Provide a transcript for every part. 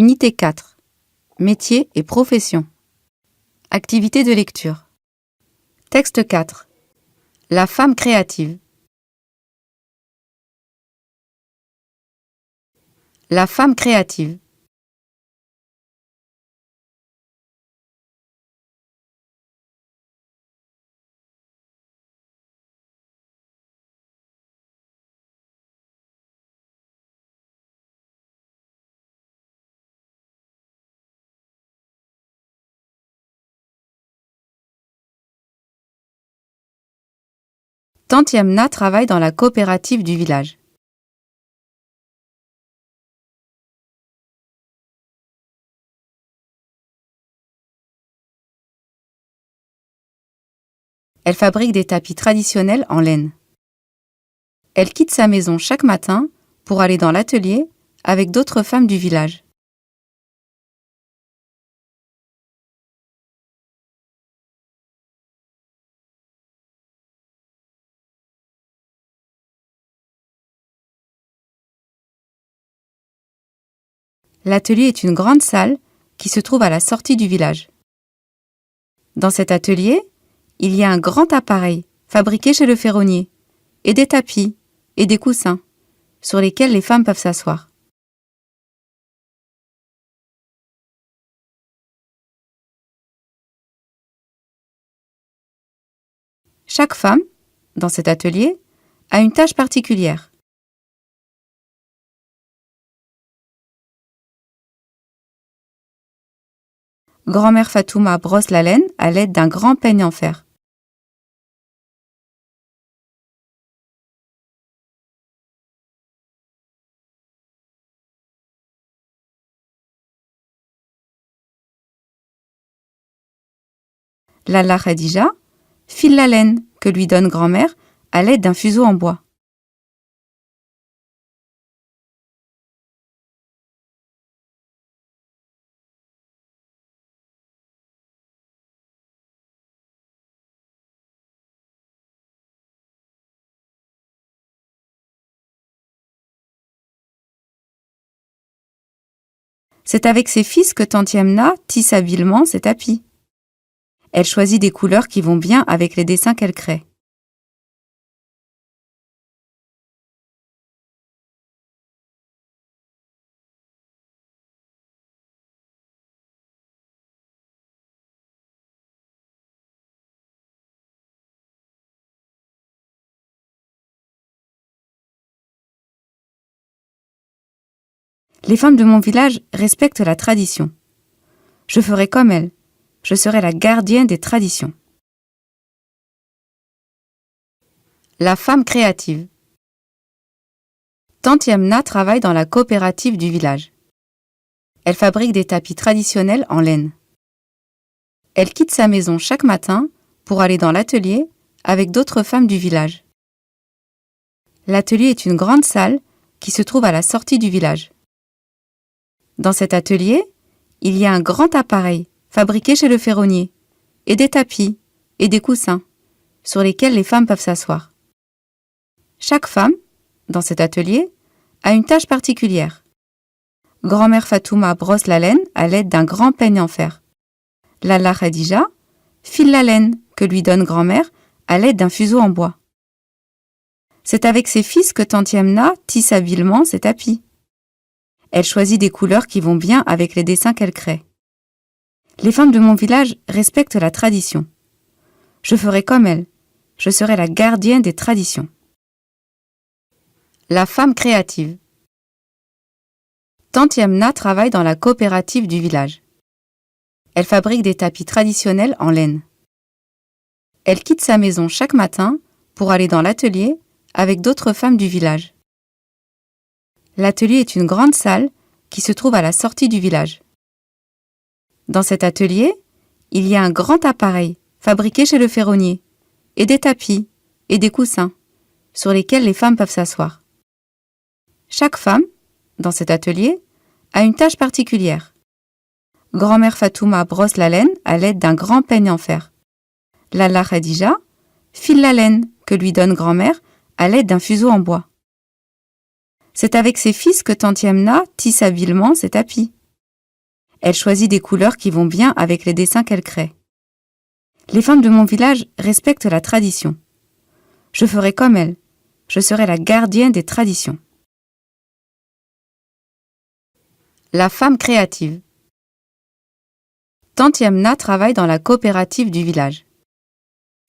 Unité 4. Métiers et professions. Activité de lecture. Texte 4. La femme créative. La femme créative. Tante Yamna travaille dans la coopérative du village. Elle fabrique des tapis traditionnels en laine. Elle quitte sa maison chaque matin pour aller dans l'atelier avec d'autres femmes du village. L'atelier est une grande salle qui se trouve à la sortie du village. Dans cet atelier, il y a un grand appareil fabriqué chez le ferronnier, et des tapis et des coussins sur lesquels les femmes peuvent s'asseoir. Chaque femme, dans cet atelier, a une tâche particulière. Grand-mère Fatouma brosse la laine à l'aide d'un grand peigne en fer. Lalla Khadija file la laine que lui donne grand-mère à l'aide d'un fuseau en bois. C'est avec ses fils que tante Yamna tisse habilement ses tapis. Elle choisit des couleurs qui vont bien avec les dessins qu'elle crée. Les femmes de mon village respectent la tradition. Je ferai comme elles. Je serai la gardienne des traditions. La femme créative. Tante Yamna travaille dans la coopérative du village. Elle fabrique des tapis traditionnels en laine. Elle quitte sa maison chaque matin pour aller dans l'atelier avec d'autres femmes du village. L'atelier est une grande salle qui se trouve à la sortie du village. Dans cet atelier, il y a un grand appareil fabriqué chez le ferronnier, et des tapis et des coussins sur lesquels les femmes peuvent s'asseoir. Chaque femme, dans cet atelier, a une tâche particulière. Grand-mère Fatouma brosse la laine à l'aide d'un grand peigne en fer. Lalla Khadija file la laine que lui donne grand-mère à l'aide d'un fuseau en bois. C'est avec ses fils que tante Yamna tisse habilement ses tapis. Elle choisit des couleurs qui vont bien avec les dessins qu'elle crée. Les femmes de mon village respectent la tradition. Je ferai comme elles. Je serai la gardienne des traditions. La femme créative. Tante Yamna travaille dans la coopérative du village. Elle fabrique des tapis traditionnels en laine. Elle quitte sa maison chaque matin pour aller dans l'atelier avec d'autres femmes du village. L'atelier est une grande salle qui se trouve à la sortie du village. Dans cet atelier, il y a un grand appareil fabriqué chez le ferronnier, et des tapis et des coussins sur lesquels les femmes peuvent s'asseoir. Chaque femme, dans cet atelier, a une tâche particulière. Grand-mère Fatouma brosse la laine à l'aide d'un grand peigne en fer. Lalla Khadija file la laine que lui donne grand-mère à l'aide d'un fuseau en bois. C'est avec ses fils que tante Yamna tisse habilement ses tapis. Elle choisit des couleurs qui vont bien avec les dessins qu'elle crée. Les femmes de mon village respectent la tradition. Je ferai comme elles. Je serai la gardienne des traditions. La femme créative. Tante Yamna travaille dans la coopérative du village.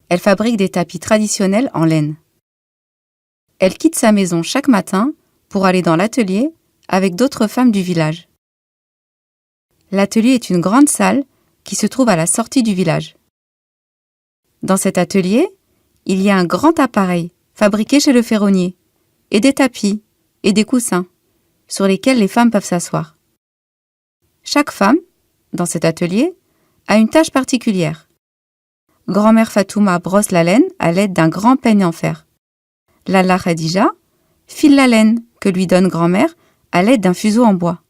Elle fabrique des tapis traditionnels en laine. Elle quitte sa maison chaque matin pour aller dans l'atelier avec d'autres femmes du village. L'atelier est une grande salle qui se trouve à la sortie du village. Dans cet atelier, il y a un grand appareil fabriqué chez le ferronnier, et des tapis et des coussins sur lesquels les femmes peuvent s'asseoir. Chaque femme, dans cet atelier, a une tâche particulière. Grand-mère Fatouma brosse la laine à l'aide d'un grand peigne en fer. Lalla Khadija file la laine que lui donne grand-mère à l'aide d'un fuseau en bois.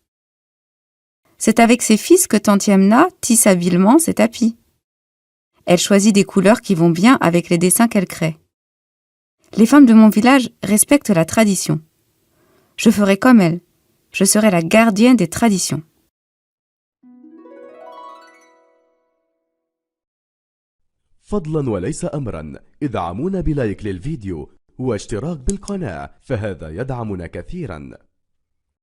C'est avec ses fils que tante Yamna tisse habilement ses tapis. Elle choisit des couleurs qui vont bien avec les dessins qu'elle crée. Les femmes de mon village respectent la tradition. Je ferai comme elles. Je serai la gardienne des traditions. فضلا وليس أمرا ادعمونا بلايك للفيديو واشتراك بالقناة، فهذا يدعمنا كثيرا.